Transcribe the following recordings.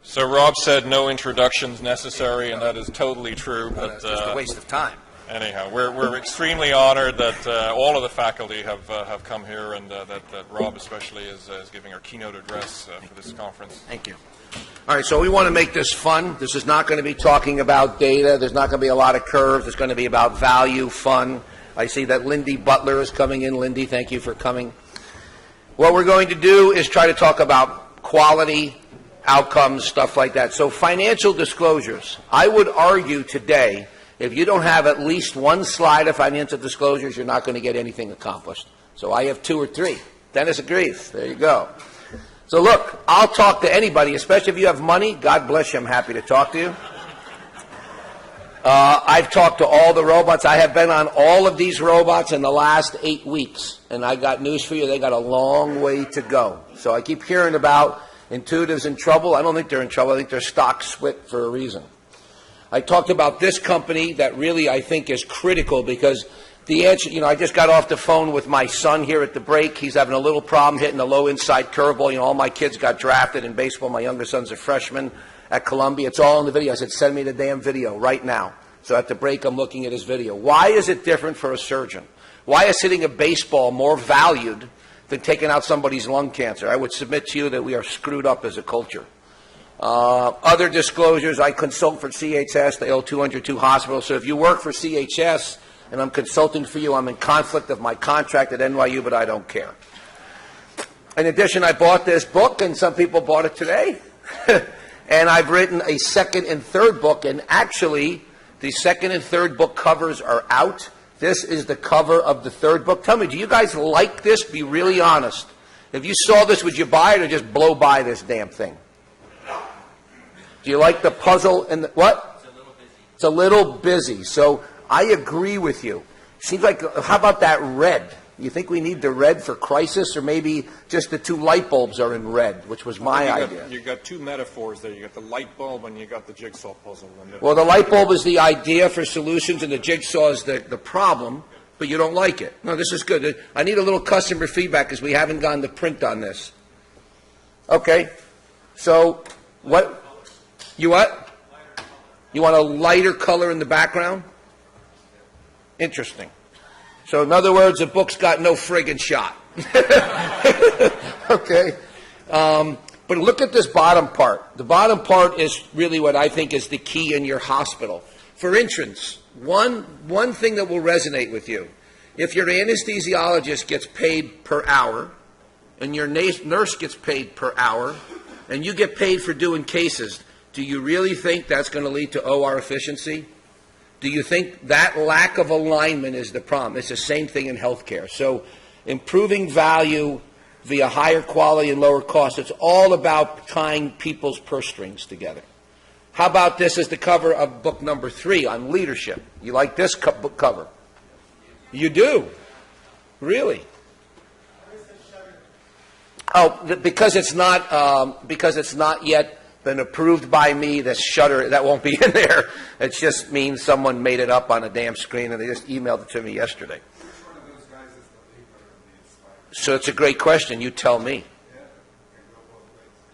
So Rob said no introductions necessary, and that is totally true. But it's just a waste of time. Anyhow, we're extremely honored that all of the faculty have come here, and that Rob especially is giving our keynote address for this conference. Thank you. All right, so we want to make this fun. This is not going to be talking about data. There's not going to be a lot of curves. It's going to be about value, fun. I see that Lindy Butler is coming in. Lindy, thank you for coming. What we're going to do is try to talk about quality, outcomes, stuff like that. So financial disclosures. I would argue today, if you don't have at least one slide of financial disclosures, you're not going to get anything accomplished. So I have 2 or 3. Dennis agrees. There you go. So look, I'll talk to anybody, especially if you have money. God bless you. I'm happy to talk to you. I've talked to all the robots. I have been on all of these robots in the last 8 weeks. And I got news for you. They got a long way to go. So I keep hearing about Intuitive's in trouble. I don't think they're in trouble. I think their stock split for a reason. I talked about this company that really I think is critical because the answer, I just got off the phone with my son here at the break. He's having a little problem hitting a low inside curveball. All my kids got drafted in baseball. My younger son's a freshman at Columbia. It's all in the video. I said, send me the damn video right now. So at the break, I'm looking at his video. Why is it different for a surgeon? Why is hitting a baseball more valued than taking out somebody's lung cancer? I would submit to you that we are screwed up as a culture. Other disclosures, I consult for CHS, the L202 hospital. So if you work for CHS and I'm consulting for you, I'm in conflict of my contract at NYU, but I don't care. In addition, I bought this book, and some people bought it today. And I've written a second and third book, and actually, the second and third book covers are out. This is the cover of the third book. Tell me, do you guys like this? Be really honest. If you saw this, would you buy it or just blow by this damn thing? Do you like the puzzle and what? It's a little busy. It's a little busy. So I agree with you. Seems like, how about that red? You think we need the red for crisis, or maybe just the 2 light bulbs are in red, which was my idea. You got 2 metaphors there. You got the light bulb and you got the jigsaw puzzle. Well, the light bulb is the idea for solutions, and the jigsaw is the problem, but you don't like it. No, this is good. I need a little customer feedback because we haven't gone to print on this. Okay. So what? You what? You want a lighter color in the background? Interesting. So in other words, the book's got no friggin' shot. Okay. But look at this bottom part. The bottom part is really what I think is the key in your hospital. For instance, one thing that will resonate with you. If your anesthesiologist gets paid per hour, and your nurse gets paid per hour, and you get paid for doing cases, do you really think that's going to lead to OR efficiency? Do you think that lack of alignment is the problem? It's the same thing in healthcare. So improving value via higher quality and lower cost, it's all about tying people's purse strings together. How about this as the cover of book number 3 on leadership? You like this book cover? You do? Really? Oh, because it's not yet been approved by me, the shutter, that won't be in there. It just means someone made it up on a damn screen and they just emailed it to me yesterday. So it's a great question. You tell me.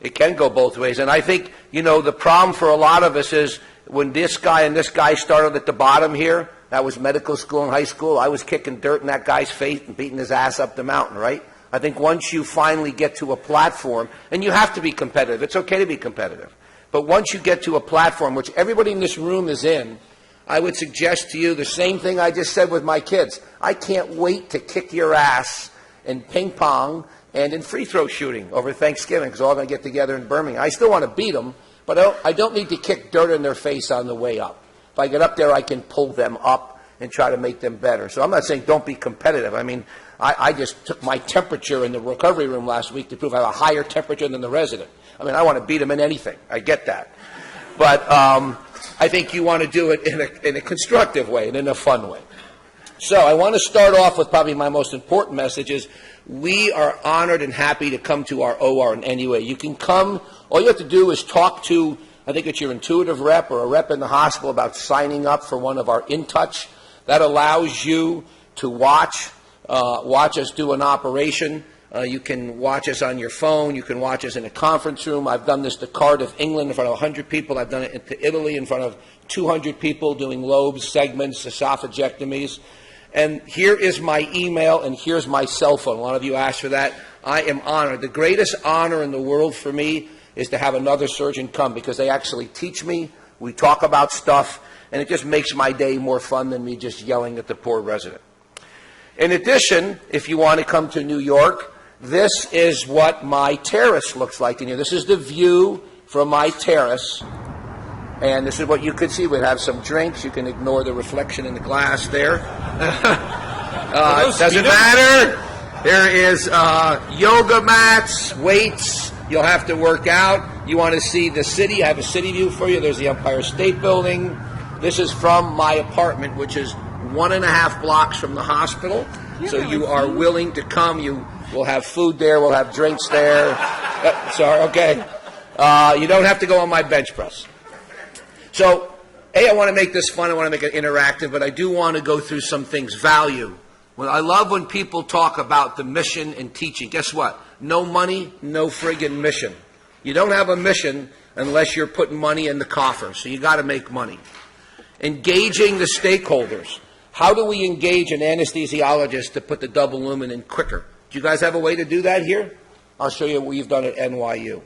It can go both ways. And I think, the problem for a lot of us is when this guy and this guy started at the bottom here, that was medical school and high school, I was kicking dirt in that guy's face and beating his ass up the mountain, right? I think once you finally get to a platform, and you have to be competitive, it's okay to be competitive, but once you get to a platform, which everybody in this room is in, I would suggest to you the same thing I just said with my kids. I can't wait to kick your ass in ping pong and in free throw shooting over Thanksgiving, because we're all going to get together in Birmingham. I still want to beat them, but I don't need to kick dirt in their face on the way up. If I get up there, I can pull them up and try to make them better. So I'm not saying don't be competitive. I mean, I just took my temperature in the recovery room last week to prove I have a higher temperature than the resident. I mean, I want to beat them in anything. I get that. But I think you want to do it in a constructive way and in a fun way. So I want to start off with probably my most important message is we are honored and happy to come to our OR in any way. You can come. All you have to do is talk to, I think it's your Intuitive rep or a rep in the hospital about signing up for one of our InTouch. That allows you to watch us do an operation. You can watch us on your phone. You can watch us in a conference room. I've done this to Cardiff, England, in front of 100 people. I've done it to Italy in front of 200 people doing lobes, segments, esophagectomies. And here is my email, and here's my cell phone. A lot of you asked for that. I am honored. The greatest honor in the world for me is to have another surgeon come, because they actually teach me. We talk about stuff, and it just makes my day more fun than me just yelling at the poor resident. In addition, if you want to come to New York, this is what my terrace looks like in here. This is the view from my terrace. And this is what you could see. We'd have some drinks. You can ignore the reflection in the glass there. Doesn't matter. There is yoga mats, weights. You'll have to work out. You want to see the city. I have a city view for you. There's the Empire State Building. This is from my apartment, which is 1.5 blocks from the hospital. So you are willing to come. You will have food there. We'll have drinks there. Sorry, okay. You don't have to go on my bench press. So, I want to make this fun. I want to make it interactive, but I do want to go through some things. Value. Well, I love when people talk about the mission and teaching. Guess what? No money, no friggin' mission. You don't have a mission unless you're putting money in the coffer, so you got to make money. Engaging the stakeholders. How do we engage an anesthesiologist to put the double lumen in quicker? Do you guys have a way to do that here? I'll show you what we've done at NYU.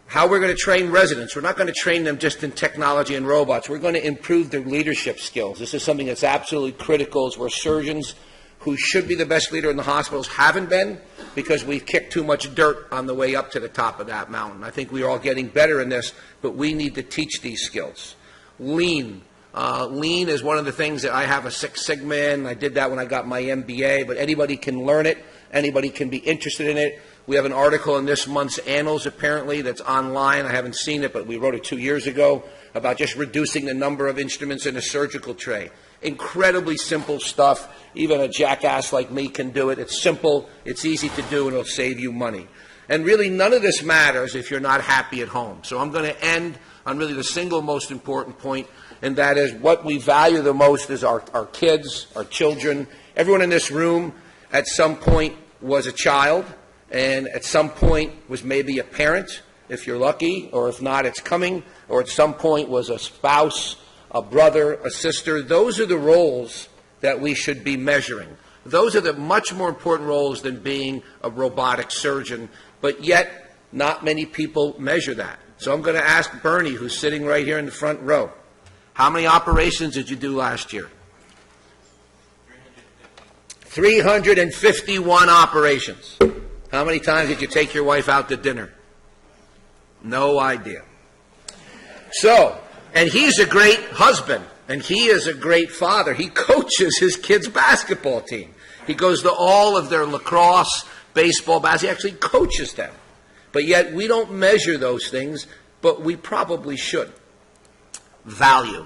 How we're going to train residents. We're not going to train them just in technology and robots. We're going to improve their leadership skills. This is something that's absolutely critical, is where surgeons who should be the best leader in the hospitals haven't been, because we've kicked too much dirt on the way up to the top of that mountain. I think we're all getting better in this, but we need to teach these skills. Lean. Lean is one of the things that I have a Six Sigma in. I did that when I got my MBA, but anybody can learn it. Anybody can be interested in it. We have an article in this month's Annals, apparently, that's online. I haven't seen it, but we wrote it 2 years ago about just reducing the number of instruments in a surgical tray. Incredibly simple stuff. Even a jackass like me can do it. It's simple, it's easy to do, and it'll save you money. And really, none of this matters if you're not happy at home. So I'm going to end on really the single most important point, and that is what we value the most is our kids, our children. Everyone in this room at some point was a child, and at some point was maybe a parent, if you're lucky, or if not, it's coming, or at some point was a spouse, a brother, a sister. Those are the roles that we should be measuring. Those are the much more important roles than being a robotic surgeon, but yet not many people measure that. So I'm going to ask Bernie, who's sitting right here in the front row, how many operations did you do last year? 351 operations. How many times did you take your wife out to dinner? No idea. So, and he's a great husband, and he is a great father. He coaches his kids' basketball team. He goes to all of their lacrosse, baseball, basketball. He actually coaches them. But yet we don't measure those things, but we probably should. Value.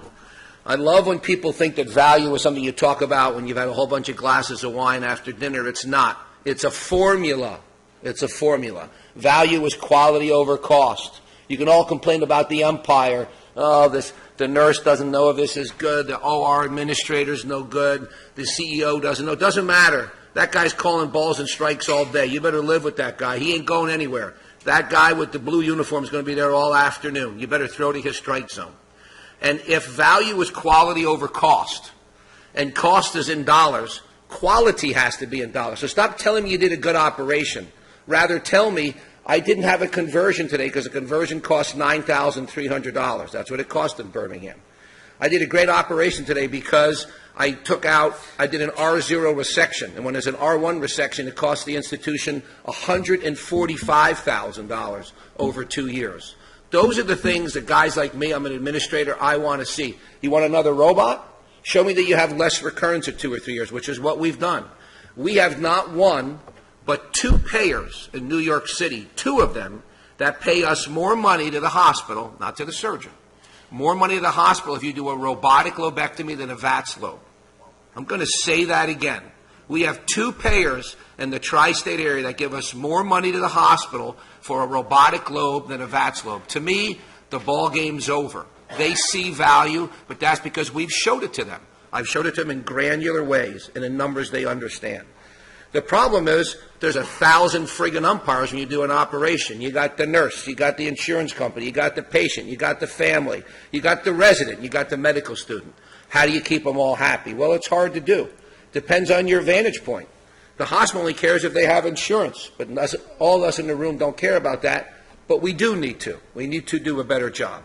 I love when people think that value is something you talk about when you've had a whole bunch of glasses of wine after dinner. It's not. It's a formula. It's a formula. Value is quality over cost. You can all complain about the empire. Oh, the nurse doesn't know if this is good. The OR administrator's no good. The CEO doesn't know. It doesn't matter. That guy's calling balls and strikes all day. You better live with that guy. He ain't going anywhere. That guy with the blue uniform is going to be there all afternoon. You better throw to his strike zone. And if value is quality over cost, and cost is in dollars, quality has to be in dollars. So stop telling me you did a good operation. Rather tell me, I didn't have a conversion today because a conversion cost $9,300. That's what it cost in Birmingham. I did a great operation today because I did an R0 resection. And when there's an R1 resection, it cost the institution $145,000 over 2 years. Those are the things that guys like me, I'm an administrator, I want to see. You want another robot? Show me that you have less recurrence at 2 or 3 years, which is what we've done. We have not one, but 2 payers in New York City, 2 of them, that pay us more money to the hospital, not to the surgeon, more money to the hospital if you do a robotic lobectomy than a VATS lobe. I'm going to say that again. We have 2 payers in the tri-state area that give us more money to the hospital for a robotic lobe than a VATS lobe. To me, the ball game's over. They see value, but that's because we've showed it to them. I've showed it to them in granular ways and in numbers they understand. The problem is there's 1,000 friggin' umpires when you do an operation. You got the nurse, you got the insurance company, you got the patient, you got the family, you got the resident, you got the medical student. How do you keep them all happy? Well, it's hard to do. Depends on your vantage point. The hospital only cares if they have insurance, but all of us in the room don't care about that, but we do need to. We need to do a better job.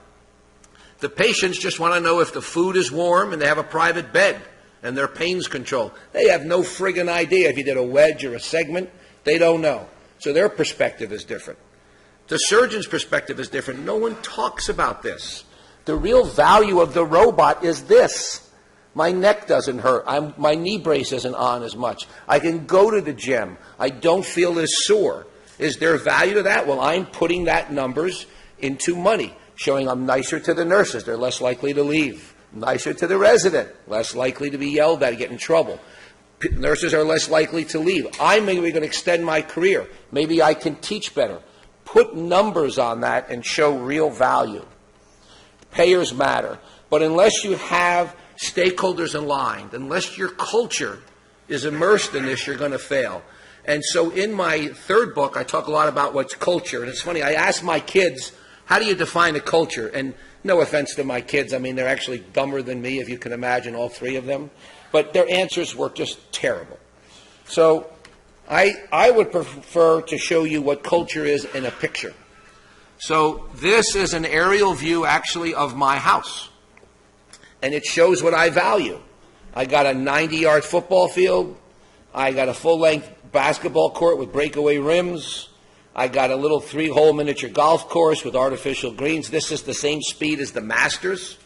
The patients just want to know if the food is warm and they have a private bed and their pain's controlled. They have no friggin' idea if you did a wedge or a segment. They don't know. So their perspective is different. The surgeon's perspective is different. No one talks about this. The real value of the robot is this. My neck doesn't hurt. My knee brace isn't on as much. I can go to the gym. I don't feel as sore. Is there value to that? Well, I'm putting that numbers into money, showing I'm nicer to the nurses. They're less likely to leave. Nicer to the resident. Less likely to be yelled at, get in trouble. Nurses are less likely to leave. I'm maybe going to extend my career. Maybe I can teach better. Put numbers on that and show real value. Payers matter. But unless you have stakeholders aligned, unless your culture is immersed in this, you're going to fail. And so in my third book, I talk a lot about what's culture. And it's funny, I ask my kids, how do you define a culture? And no offense to my kids, I mean, they're actually dumber than me, if you can imagine, all three of them. But their answers were just terrible. So I would prefer to show you what culture is in a picture. So this is an aerial view, actually, of my house. And it shows what I value. I got a 90-yard football field. I got a full-length basketball court with breakaway rims. I got a little 3-hole miniature golf course with artificial greens. This is the same speed as the Masters.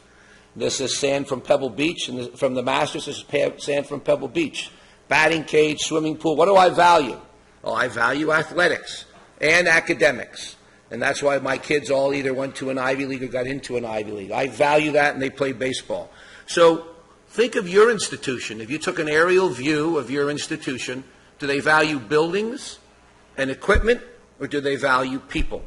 This is sand from Pebble Beach. And from the Masters, this is sand from Pebble Beach. Batting cage, swimming pool. What do I value? Well, I value athletics and academics. And that's why my kids all either went to an Ivy League or got into an Ivy League. I value that, and they play baseball. So think of your institution. If you took an aerial view of your institution, do they value buildings and equipment, or do they value people?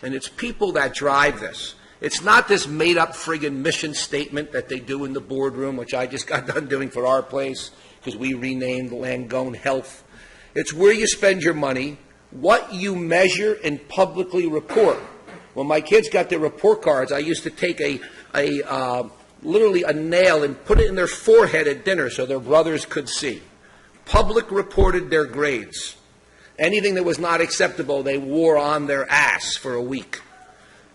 And it's people that drive this. It's not this made-up friggin' mission statement that they do in the boardroom, which I just got done doing for our place because we renamed Langone Health. It's where you spend your money, what you measure and publicly report. When my kids got their report cards, I used to take literally a nail and put it in their forehead at dinner so their brothers could see. Public reported their grades. Anything that was not acceptable, they wore on their ass for a week.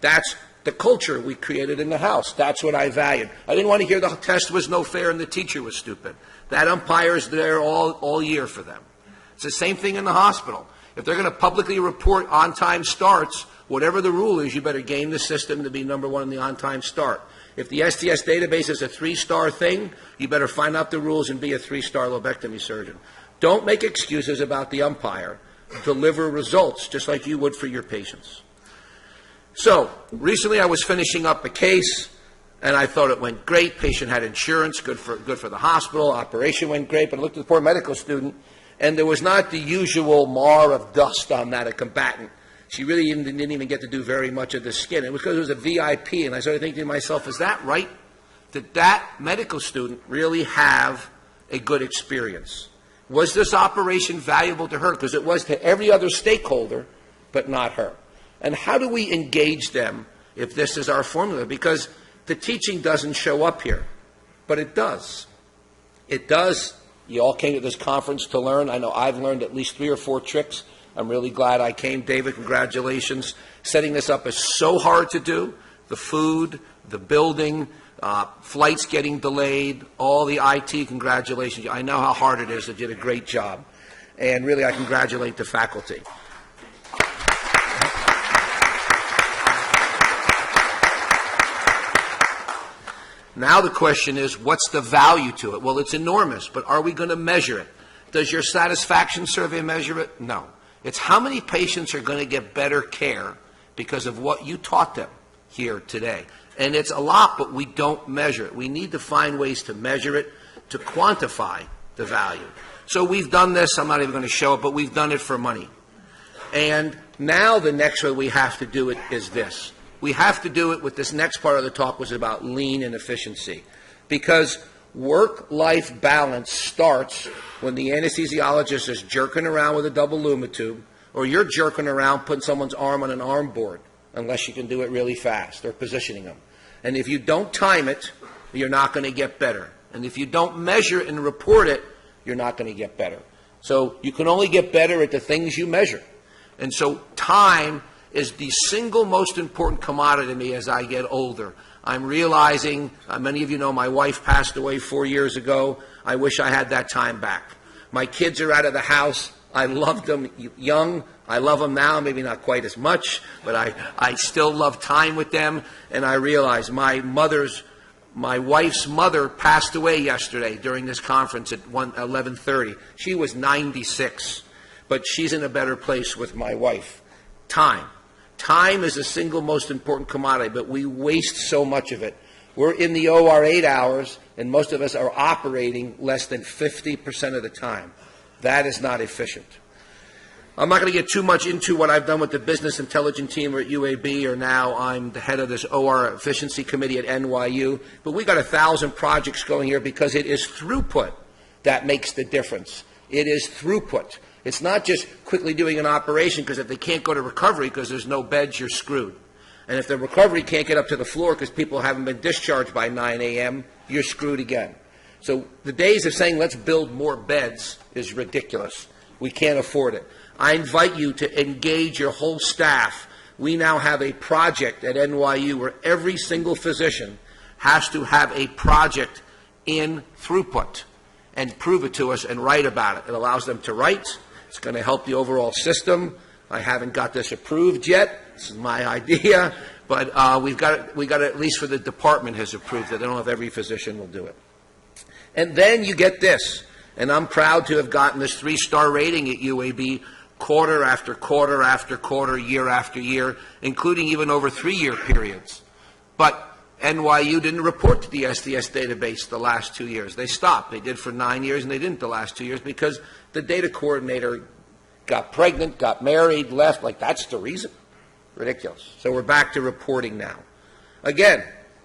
That's the culture we created in the house. That's what I valued. I didn't want to hear the test was no fair and the teacher was stupid. That umpire's there all year for them. It's the same thing in the hospital. If they're going to publicly report on-time starts, whatever the rule is, you better game the system to be number one in the on-time start. If the STS database is a 3-star thing, you better find out the rules and be a 3-star lobectomy surgeon. Don't make excuses about the umpire. Deliver results, just like you would for your patients. So, recently I was finishing up a case, and I thought it went great. Patient had insurance, good for the hospital. Operation went great, but I looked at the poor medical student, and there was not the usual mar of dust on that, a combatant. She really didn't even get to do very much of the skin. It was because it was a VIP, and I started thinking to myself, is that right? Did that medical student really have a good experience? Was this operation valuable to her? Because it was to every other stakeholder, but not her. And how do we engage them if this is our formula? Because the teaching doesn't show up here, but it does. It does. You all came to this conference to learn. I know I've learned at least 3 or 4 tricks. I'm really glad I came. David, congratulations. Setting this up is so hard to do. The food, the building, flights getting delayed, all the IT, congratulations. I know how hard it is. You did a great job. And really, I congratulate the faculty. Now the question is, what's the value to it? Well, it's enormous, but are we going to measure it? Does your satisfaction survey measure it? No. It's how many patients are going to get better care because of what you taught them here today. And it's a lot, but we don't measure it. We need to find ways to measure it, to quantify the value. So we've done this. I'm not even going to show it, but we've done it for money. And now the next way we have to do it is this. We have to do it with this next part of the talk was about lean and efficiency. Because Work-life balance starts when the anesthesiologist is jerking around with a double luma tube, or you're jerking around putting someone's arm on an arm board, unless you can do it really fast, or positioning them. And if you don't time it, you're not going to get better. And if you don't measure and report it, you're not going to get better. So you can only get better at the things you measure. And so time is the single most important commodity to me as I get older. I'm realizing, many of you know my wife passed away 4 years ago. I wish I had that time back. My kids are out of the house. I loved them young. I love them now, maybe not quite as much, but I still love time with them. And I realize my wife's mother passed away yesterday during this conference at 11:30. She was 96, but she's in a better place with my wife. Time. Time is the single most important commodity, but we waste so much of it. We're in the OR 8 hours, and most of us are operating less than 50% of the time. That is not efficient. I'm not going to get too much into what I've done with the business intelligence team at UAB, or now I'm the head of this OR efficiency committee at NYU, but we got 1,000 projects going here because it is throughput that makes the difference. It is throughput. It's not just quickly doing an operation, because if they can't go to recovery because there's no beds, you're screwed. And if the recovery can't get up to the floor because people haven't been discharged by 9 a.m., you're screwed again. So the days of saying let's build more beds is ridiculous. We can't afford it. I invite you to engage your whole staff. We now have a project at NYU where every single physician has to have a project in throughput and prove it to us and write about it. It allows them to write. It's going to help the overall system. I haven't got this approved yet. This is my idea, but we got it at least for the department has approved it. I don't know if every physician will do it. And then you get this, and I'm proud to have gotten this 3-star rating at UAB quarter after quarter after quarter, year after year, including even over 3-year periods. But NYU didn't report to the SDS database the last 2 years. They stopped. They did for 9 years, and they didn't the last 2 years because the data coordinator got pregnant, got married, left. Like, that's the reason. Ridiculous. So we're back to reporting now. Again,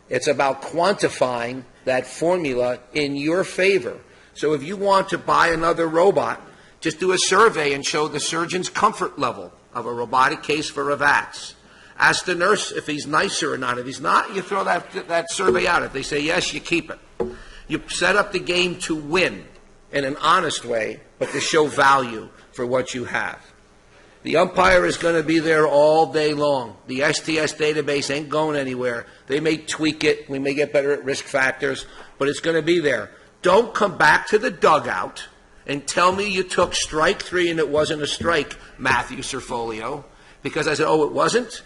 it's about quantifying that formula in your favor. So if you want to buy another robot, just do a survey and show the surgeon's comfort level of a robotic case for a VATS. Ask the nurse if he's nicer or not. If he's not, you throw that survey out. If they say yes, you keep it. You set up the game to win in an honest way, but to show value for what you have. The umpire is going to be there all day long. The STS database ain't going anywhere. They may tweak it. We may get better at risk factors, but it's going to be there. Don't come back to the dugout and tell me you took strike 3 and it wasn't a strike, Matthew Cerfolio, because I said, oh, it wasn't?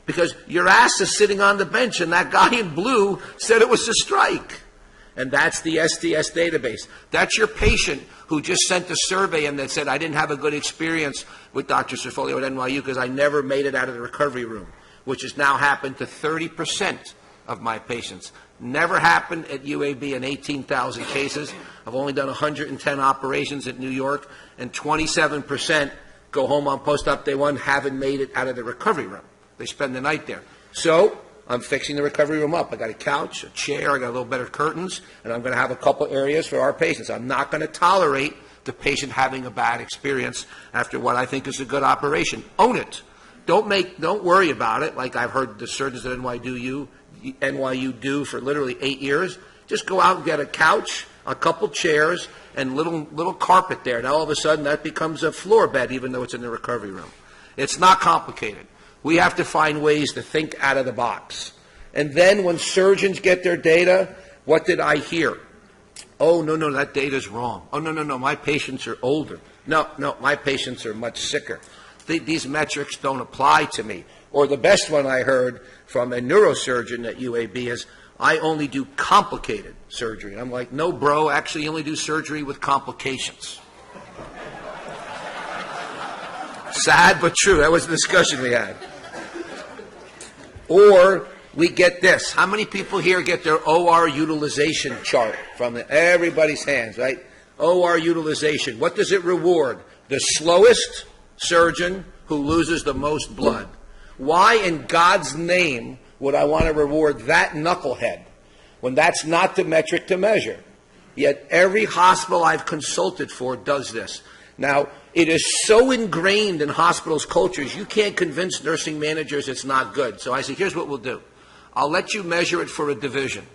Because your ass is sitting on the bench and that guy in blue said it was a strike. And that's the STS database. That's your patient who just sent a survey and that said, I didn't have a good experience with Dr. Cerfolio at NYU because I never made it out of the recovery room, which has now happened to 30% of my patients. Never happened at UAB in 18,000 cases. I've only done 110 operations at New York, and 27% go home on post-op day 1, haven't made it out of the recovery room. They spend the night there. So I'm fixing the recovery room up. I got a couch, a chair, I got a little better curtains, and I'm going to have a couple areas for our patients. I'm not going to tolerate the patient having a bad experience after what I think is a good operation. Own it. Don't worry about it like I've heard the surgeons at NYU do for literally 8 years. Just go out and get a couch, a couple chairs, and little carpet there. Now all of a sudden that becomes a floor bed even though it's in the recovery room. It's not complicated. We have to find ways to think out of the box. And then when surgeons get their data, what did I hear? Oh, no, that data's wrong. Oh, no, my patients are older. No, my patients are much sicker. These metrics don't apply to me. Or the best one I heard from a neurosurgeon at UAB is, I only do complicated surgery. And I'm like, no, bro, actually you only do surgery with complications. Sad but true. That was the discussion we had. Or we get this. How many people here get their OR utilization chart from everybody's hands, right? OR utilization. What does it reward? The slowest surgeon who loses the most blood. Why in God's name would I want to reward that knucklehead when that's not the metric to measure? Yet every hospital I've consulted for does this. Now, it is so ingrained in hospitals' cultures, you can't convince nursing managers it's not good. So I say, here's what we'll do. I'll let you measure it for a division.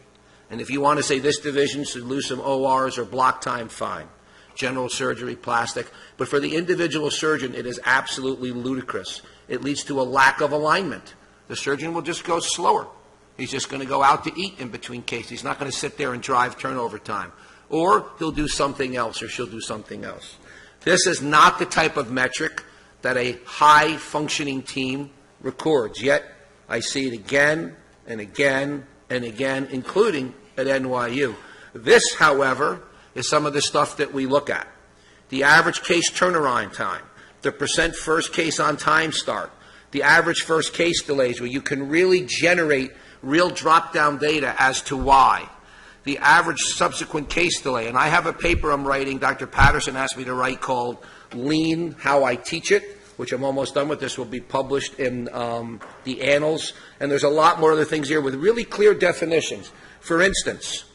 And if you want to say this division should lose some ORs or block time, fine. General surgery, plastic. But for the individual surgeon, it is absolutely ludicrous. It leads to a lack of alignment. The surgeon will just go slower. He's just going to go out to eat in between cases. He's not going to sit there and drive turnover time. Or he'll do something else, or she'll do something else. This is not the type of metric that a high-functioning team records. Yet, I see it again and again and again, including at NYU. This, however, is some of the stuff that we look at. The average case turnaround time, the percent first case on time start, the average first case delays, where you can really generate real drop-down data as to why. The average subsequent case delay. And I have a paper I'm writing, Dr. Patterson asked me to write, called Lean, How I Teach It, which I'm almost done with. This will be published in the Annals. And there's a lot more other things here with really clear definitions. For instance,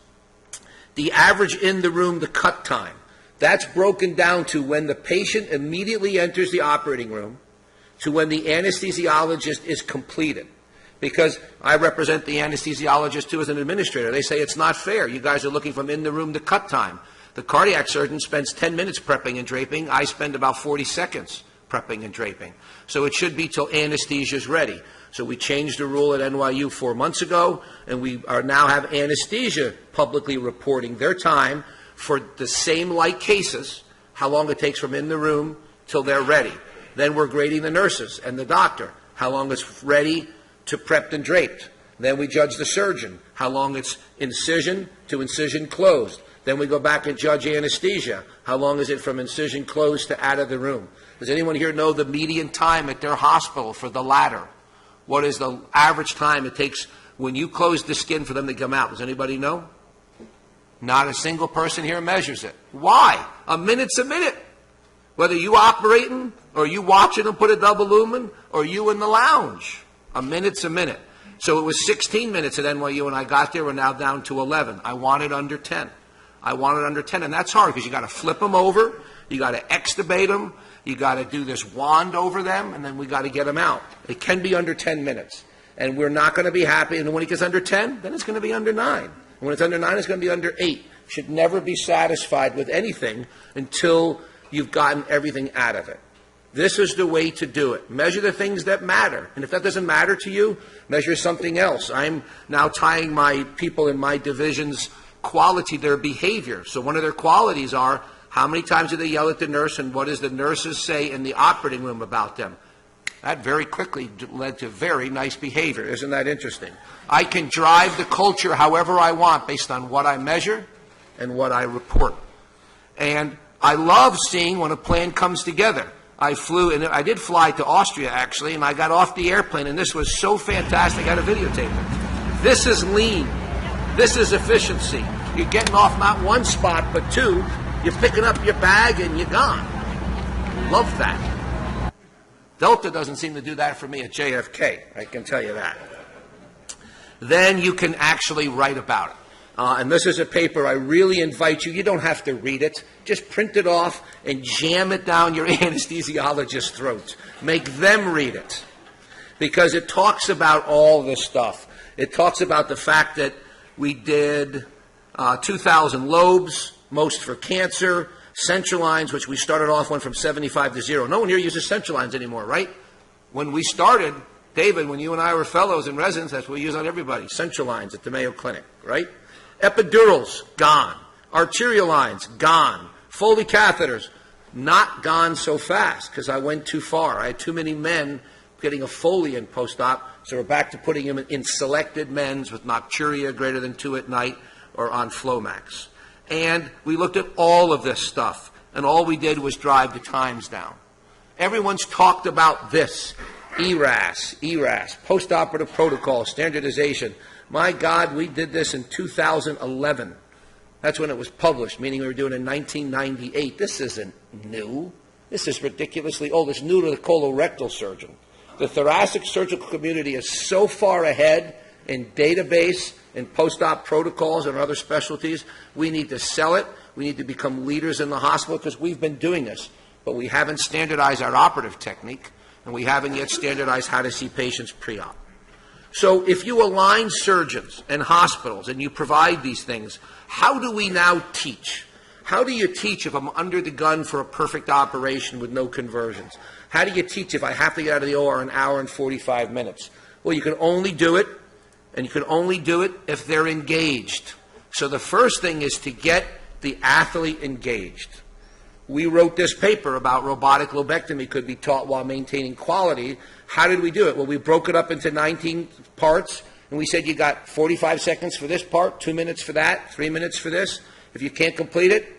the average in the room, the cut time. That's broken down to when the patient immediately enters the operating room to when the anesthesiologist is completed. Because I represent the anesthesiologist, too, as an administrator. They say it's not fair. You guys are looking from in the room to cut time. The cardiac surgeon spends 10 minutes prepping and draping. I spend about 40 seconds prepping and draping. So it should be till anesthesia is ready. So we changed the rule at NYU 4 months ago, and we are now have anesthesia publicly reporting their time for the same like cases, how long it takes from in the room till they're ready. Then we're grading the nurses and the doctor, how long it's ready to prepped and draped. Then we judge the surgeon, how long it's incision to incision closed. Then we go back and judge anesthesia. How long is it from incision closed to out of the room? Does anyone here know the median time at their hospital for the latter? What is the average time it takes when you close the skin for them to come out? Does anybody know? Not a single person here measures it. Why? A minute's a minute. Whether you operating, or you watching them put a double lumen, or you in the lounge. A minute's a minute. So it was 16 minutes at NYU when I got there. We're now down to 11. I want it under 10. I want it under 10, and that's hard because you got to flip them over, you got to extubate them, you got to do this wand over them, and then we got to get them out. It can be under 10 minutes, and we're not going to be happy. And when it gets under 10, then it's going to be under 9. And when it's under 9, it's going to be under 8. Should never be satisfied with anything until you've gotten everything out of it. This is the way to do it. Measure the things that matter. And if that doesn't matter to you, measure something else. I'm now tying my people in my division's quality, their behavior. So one of their qualities are, how many times do they yell at the nurse, and what does the nurses say in the operating room about them? That very quickly led to very nice behavior. Isn't that interesting? I can drive the culture however I want based on what I measure and what I report. And I love seeing when a plan comes together. I did fly to Austria, actually, and I got off the airplane, and this was so fantastic, I had a videotape it. This is lean. This is efficiency. You're getting off not one spot, but two. You're picking up your bag, and you're gone. Love that. Delta doesn't seem to do that for me at JFK, I can tell you that. Then you can actually write about it. And this is a paper I really invite you. You don't have to read it. Just print it off and jam it down your anesthesiologist's throat. Make them read it. Because it talks about all this stuff. It talks about the fact that we did 2,000 lobes, most for cancer, central lines, which we started off went from 75 to 0. No one here uses central lines anymore, right? When we started, David, when you and I were fellows and residents, that's what we use on everybody, central lines at the Mayo Clinic, right? Epidurals, gone. Arterial lines, gone. Foley catheters, not gone so fast because I went too far. I had too many men getting a Foley in post-op, so we're back to putting them in selected men's with nocturia greater than 2 at night or on Flomax. And we looked at all of this stuff, and all we did was drive the times down. Everyone's talked about this, ERAS, post-operative protocol, standardization. My God, we did this in 2011. That's when it was published, meaning we were doing it in 1998. This isn't new. This is ridiculously old. It's new to the colorectal surgeon. The thoracic surgical community is so far ahead in database in post-op protocols and other specialties. We need to sell it. We need to become leaders in the hospital because we've been doing this. But we haven't standardized our operative technique, and we haven't yet standardized how to see patients pre-op. So if you align surgeons and hospitals and you provide these things, how do we now teach? How do you teach if I'm under the gun for a perfect operation with no conversions? How do you teach if I have to get out of the OR an hour and 45 minutes? Well, you can only do it, and you can only do it if they're engaged. So the first thing is to get the athlete engaged. We wrote this paper about robotic lobectomy could be taught while maintaining quality. How did we do it? Well, we broke it up into 19 parts, and we said you got 45 seconds for this part, 2 minutes for that, 3 minutes for this. If you can't complete it,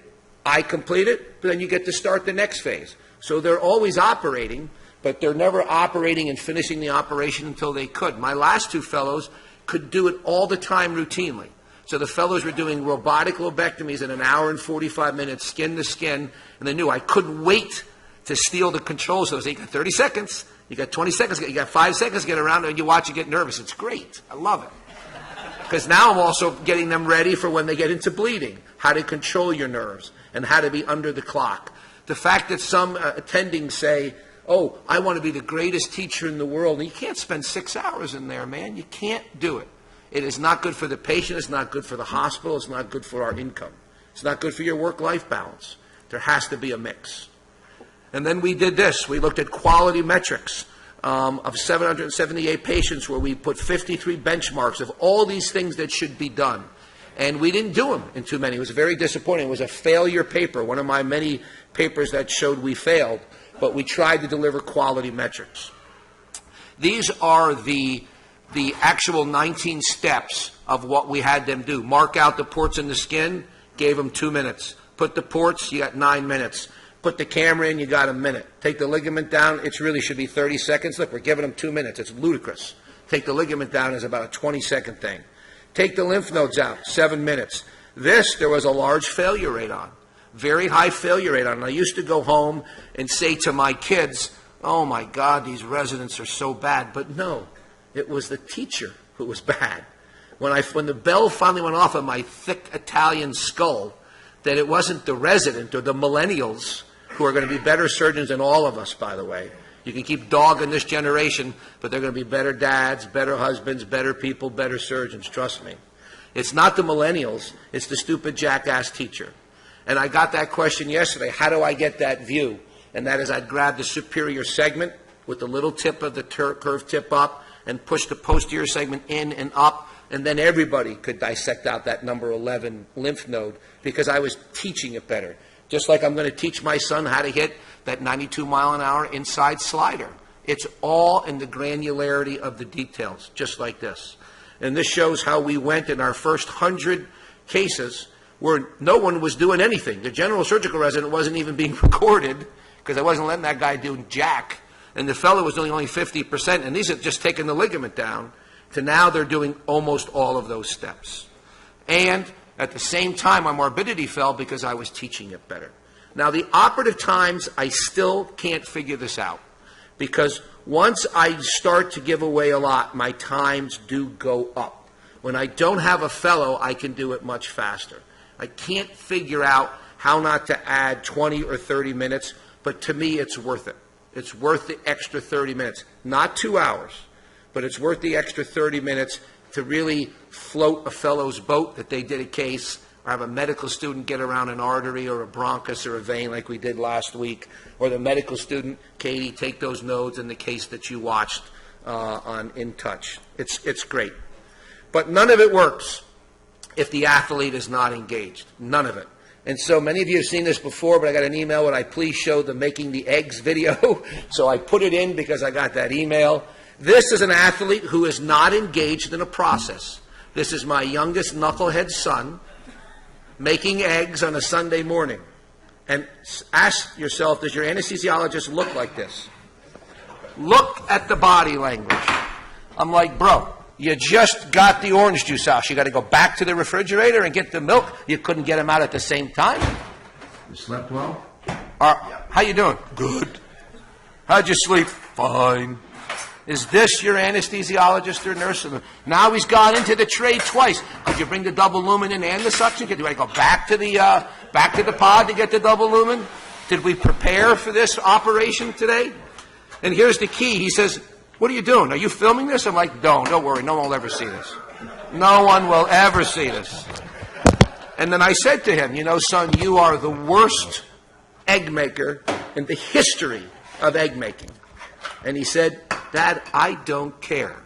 I complete it, but then you get to start the next phase. So they're always operating, but they're never operating and finishing the operation until they could. My last two fellows could do it all the time routinely. So the fellows were doing robotic lobectomies in an hour and 45 minutes, skin to skin, and they knew I couldn't wait to steal the controls. So they got 30 seconds, you got 20 seconds, you got 5 seconds to get around, and you watch it get nervous. It's great. I love it. Because now I'm also getting them ready for when they get into bleeding, how to control your nerves, and how to be under the clock. The fact that some attendings say, oh, I want to be the greatest teacher in the world, and you can't spend 6 hours in there, man. You can't do it. It is not good for the patient. It's not good for the hospital. It's not good for our income. It's not good for your work-life balance. There has to be a mix. And then we did this. We looked at quality metrics of 778 patients where we put 53 benchmarks of all these things that should be done. And we didn't do them in too many. It was very disappointing. It was a failure paper, one of my many papers that showed we failed, but we tried to deliver quality metrics. These are the actual 19 steps of what we had them do. Mark out the ports in the skin, gave them 2 minutes. Put the ports, you got 9 minutes. Put the camera in, you got a minute. Take the ligament down, it really should be 30 seconds. Look, we're giving them 2 minutes. It's ludicrous. Take the ligament down is about a 20-second thing. Take the lymph nodes out, 7 minutes. This, there was a large failure rate on. Very high failure rate on. And I used to go home and say to my kids, oh my God, these residents are so bad. But no, it was the teacher who was bad. When the bell finally went off of my thick Italian skull, that it wasn't the resident or the millennials who are going to be better surgeons than all of us, by the way. You can keep dogging this generation, but they're going to be better dads, better husbands, better people, better surgeons, trust me. It's not the millennials, it's the stupid jackass teacher. And I got that question yesterday, how do I get that view? And that is I'd grab the superior segment with the little tip of the curved tip up and push the posterior segment in and up, and then everybody could dissect out that number 11 lymph node because I was teaching it better. Just like I'm going to teach my son how to hit that 92-mile-an-hour inside slider. It's all in the granularity of the details, just like this. And this shows how we went in our first 100 cases where no one was doing anything. The general surgical resident wasn't even being recorded because I wasn't letting that guy do jack. And the fellow was doing only 50%, and these are just taking the ligament down, to now they're doing almost all of those steps. And at the same time, my morbidity fell because I was teaching it better. Now, the operative times, I still can't figure this out because once I start to give away a lot, my times do go up. When I don't have a fellow, I can do it much faster. I can't figure out how not to add 20 or 30 minutes, but to me, it's worth it. It's worth the extra 30 minutes. Not 2 hours, but it's worth the extra 30 minutes to really float a fellow's boat that they did a case, or have a medical student get around an artery or a bronchus or a vein like we did last week, or the medical student, Katie, take those nodes in the case that you watched on In Touch. It's great. But none of it works if the athlete is not engaged. None of it. And so many of you have seen this before, but I got an email, would I please show the Making the Eggs video? So I put it in because I got that email. This is an athlete who is not engaged in a process. This is my youngest knucklehead son making eggs on a Sunday morning. And ask yourself, does your anesthesiologist look like this? Look at the body language. I'm like, bro, you just got the orange juice out. You got to go back to the refrigerator and get the milk. You couldn't get them out at the same time. You slept well? How you doing? Good. How'd you sleep? Fine. Is this your anesthesiologist or nurse? Now he's gone into the tray twice. Could you bring the double lumen in and the suction? Do I go back to the pod to get the double lumen? Did we prepare for this operation today? And here's the key. He says, what are you doing? Are you filming this? I'm like, don't worry. No one will ever see this. No one will ever see this. And then I said to him, son, you are the worst egg maker in the history of egg making. And he said, Dad, I don't care.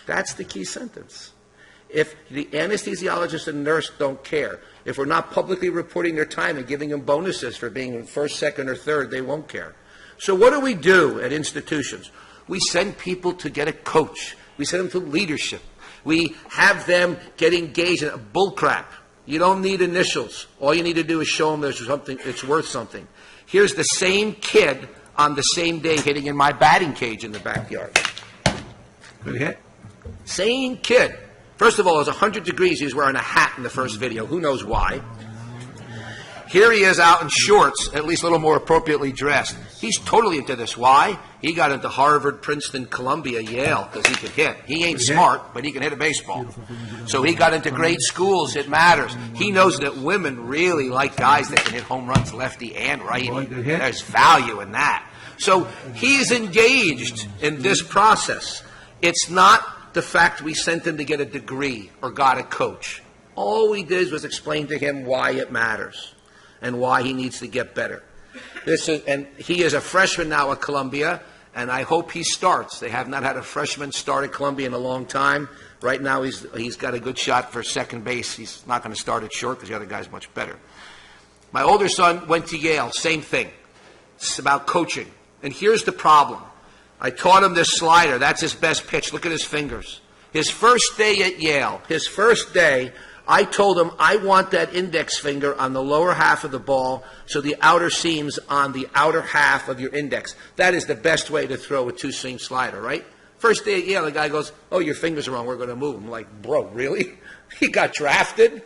That's the key sentence. If the anesthesiologist and nurse don't care, if we're not publicly reporting their time and giving them bonuses for being in first, second, or third, they won't care. So what do we do at institutions? We send people to get a coach. We send them to leadership. We have them get engaged in bullcrap. You don't need initials. All you need to do is show them there's something, it's worth something. Here's the same kid on the same day hitting in my batting cage in the backyard. Good hit. Same kid. First of all, it was 100 degrees. He was wearing a hat in the first video. Who knows why? Here he is out in shorts, at least a little more appropriately dressed. He's totally into this. Why? He got into Harvard, Princeton, Columbia, Yale, because he could hit. He ain't smart, but he can hit a baseball. So he got into great schools. It matters. He knows that women really like guys that can hit home runs lefty and righty. There's value in that. So he's engaged in this process. It's not the fact we sent him to get a degree or got a coach. All we did was explain to him why it matters and why he needs to get better. And he is a freshman now at Columbia, and I hope he starts. They have not had a freshman start at Columbia in a long time. Right now he's got a good shot for second base. He's not going to start at short because the other guy's much better. My older son went to Yale, same thing. It's about coaching. And here's the problem. I taught him this slider. That's his best pitch. Look at his fingers. His first day at Yale, I told him, I want that index finger on the lower half of the ball so the outer seam's on the outer half of your index. That is the best way to throw a two-seam slider, right? First day at Yale, the guy goes, oh, your fingers are wrong. We're going to move. I'm like, bro, really? He got drafted?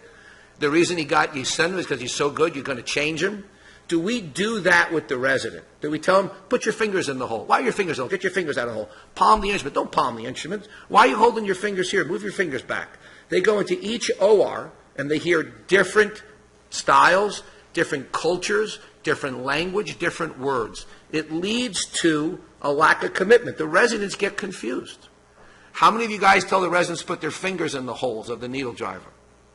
The reason you sent him is because he's so good, you're going to change him? Do we do that with the resident? Do we tell them, put your fingers in the hole? Why are your fingers in the hole? Get your fingers out of the hole. Palm the instrument. Don't palm the instrument. Why are you holding your fingers here? Move your fingers back. They go into each OR, and they hear different styles, different cultures, different language, different words. It leads to a lack of commitment. The residents get confused. How many of you guys tell the residents to put their fingers in the holes of the needle driver?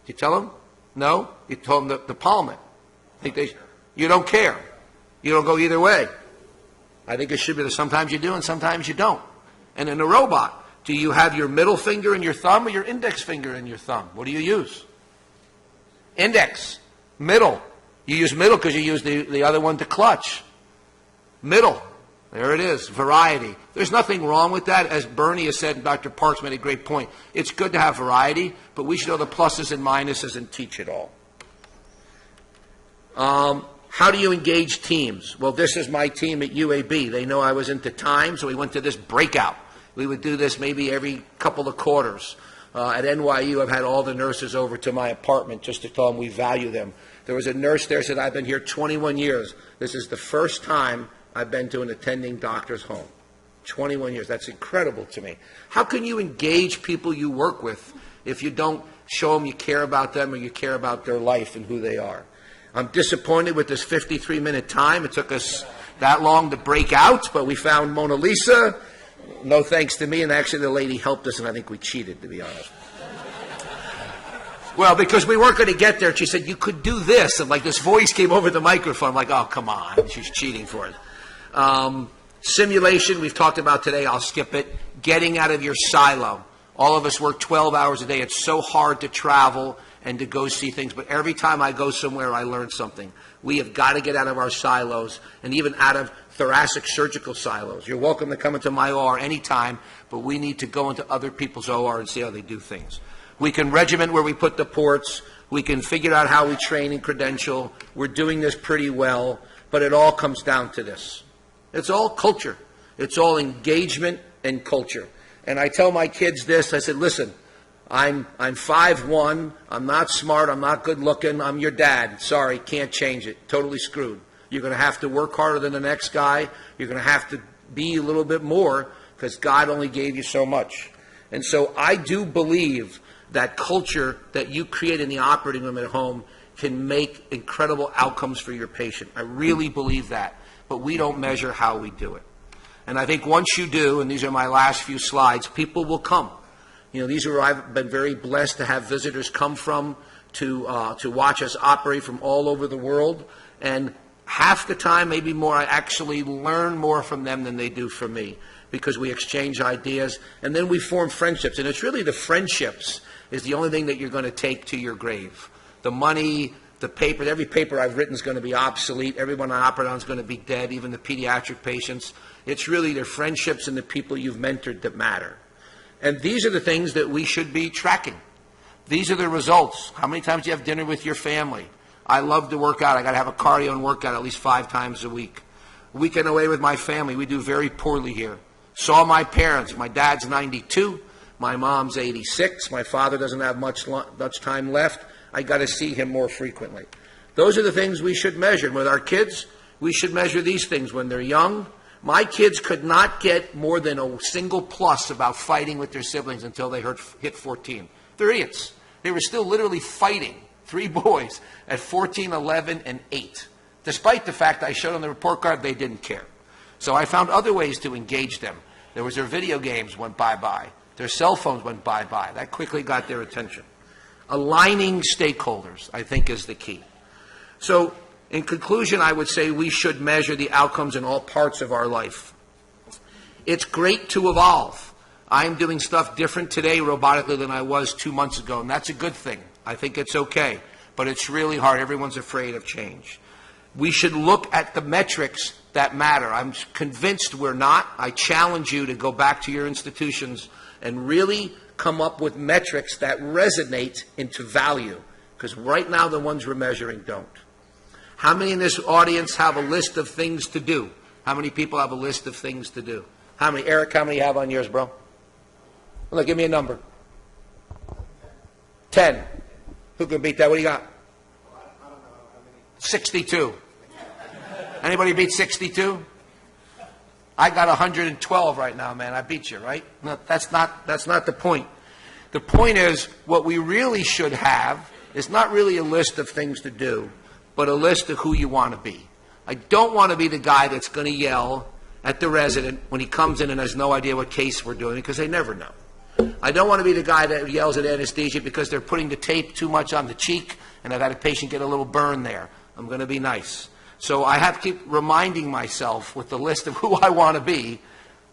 You tell them? No? You told them to palm it. You don't care. You don't go either way. I think it should be that sometimes you do and sometimes you don't. And in a robot, do you have your middle finger in your thumb or your index finger in your thumb? What do you use? Index. Middle. You use middle because you use the other one to clutch. Middle. There it is. Variety. There's nothing wrong with that. As Bernie has said, and Dr. Parks made a great point, it's good to have variety, but we should know the pluses and minuses and teach it all. How do you engage teams? Well, this is my team at UAB. They know I was into time, so we went to this breakout. We would do this maybe every couple of quarters. At NYU, I've had all the nurses over to my apartment just to tell them we value them. There was a nurse there who said, I've been here 21 years. This is the first time I've been to an attending doctor's home. 21 years. That's incredible to me. How can you engage people you work with if you don't show them you care about them or you care about their life and who they are? I'm disappointed with this 53-minute time. It took us that long to break out, but we found Mona Lisa. No thanks to me, and actually the lady helped us, and I think we cheated, to be honest. Well, because we weren't going to get there, she said, you could do this, and like this voice came over the microphone. I'm like, oh, come on, she's cheating for it. Simulation, we've talked about today, I'll skip it. Getting out of your silo. All of us work 12 hours a day. It's so hard to travel and to go see things, but every time I go somewhere, I learn something. We have got to get out of our silos, and even out of thoracic surgical silos. You're welcome to come into my OR anytime, but we need to go into other people's OR and see how they do things. We can regiment where we put the ports. We can figure out how we train and credential. We're doing this pretty well, but it all comes down to this. It's all culture. It's all engagement and culture. And I tell my kids this, I said, listen, I'm 5'1", I'm not smart, I'm not good looking, I'm your dad. Sorry, can't change it. Totally screwed. You're going to have to work harder than the next guy. You're going to have to be a little bit more because God only gave you so much. And so I do believe that culture that you create in the operating room at home can make incredible outcomes for your patient. I really believe that, but we don't measure how we do it. And I think once you do, and these are my last few slides, people will come. You know, these are where I've been very blessed to have visitors come from to watch us operate from all over the world. And half the time, maybe more, I actually learn more from them than they do from me, because we exchange ideas, and then we form friendships. And it's really the friendships is the only thing that you're going to take to your grave. The money, the paper, every paper I've written is going to be obsolete. Everyone I operate on is going to be dead, even the pediatric patients. It's really the friendships and the people you've mentored that matter. And these are the things that we should be tracking. These are the results. How many times do you have dinner with your family? I love to work out. I got to have a cardio and workout at least 5 times a week. Weekend away with my family. We do very poorly here. Saw my parents. My dad's 92. My mom's 86. My father doesn't have much time left. I got to see him more frequently. Those are the things we should measure. And with our kids, we should measure these things when they're young. My kids could not get more than a single plus about fighting with their siblings until they hit 14. They're idiots. They were still literally fighting, 3 boys, at 14, 11, and 8. Despite the fact I showed on the report card they didn't care. So I found other ways to engage them. There was their video games went bye-bye. Their cell phones went bye-bye. That quickly got their attention. Aligning stakeholders, I think, is the key. So in conclusion, I would say we should measure the outcomes in all parts of our life. It's great to evolve. I'm doing stuff different today robotically than I was 2 months ago, and that's a good thing. I think it's okay, but it's really hard. Everyone's afraid of change. We should look at the metrics that matter. I'm convinced we're not. I challenge you to go back to your institutions and really come up with metrics that resonate into value, because right now the ones we're measuring don't. How many in this audience have a list of things to do? How many people have a list of things to do? How many? Eric, how many you have on yours, bro? Look, give me a number. 10. Who can beat that? What do you got? 62. Anybody beat 62? I got 112 right now, man. I beat you, right? No, that's not the point. The point is, what we really should have is not really a list of things to do, but a list of who you want to be. I don't want to be the guy that's going to yell at the resident when he comes in and has no idea what case we're doing, because they never know. I don't want to be the guy that yells at anesthesia because they're putting the tape too much on the cheek and I've had a patient get a little burn there. I'm going to be nice. So I have to keep reminding myself with the list of who I want to be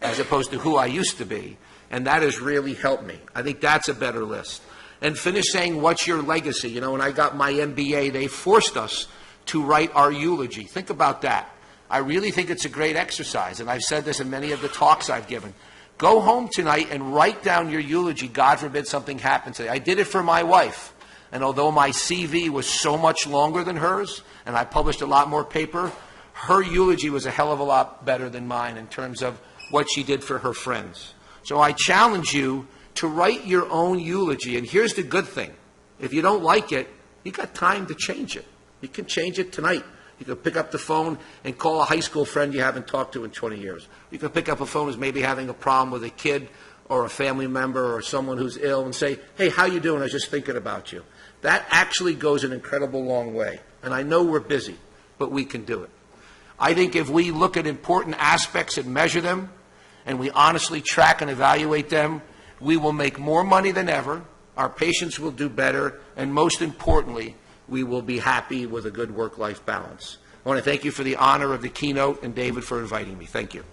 as opposed to who I used to be. And that has really helped me. I think that's a better list. And finish saying, what's your legacy? You know, when I got my MBA, they forced us to write our eulogy. Think about that. I really think it's a great exercise. And I've said this in many of the talks I've given. Go home tonight and write down your eulogy. God forbid something happens today. I did it for my wife. And although my CV was so much longer than hers, and I published a lot more paper, her eulogy was a hell of a lot better than mine in terms of what she did for her friends. So I challenge you to write your own eulogy. And here's the good thing. If you don't like it, you got time to change it. You can change it tonight. You can pick up the phone and call a high school friend you haven't talked to in 20 years. You can pick up a phone who's maybe having a problem with a kid or a family member or someone who's ill and say, hey, how you doing? I was just thinking about you. That actually goes an incredible long way. And I know we're busy, but we can do it. I think if we look at important aspects and measure them, and we honestly track and evaluate them, we will make more money than ever, our patients will do better, and most importantly, we will be happy with a good work-life balance. I want to thank you for the honor of the keynote, and David for inviting me. Thank you.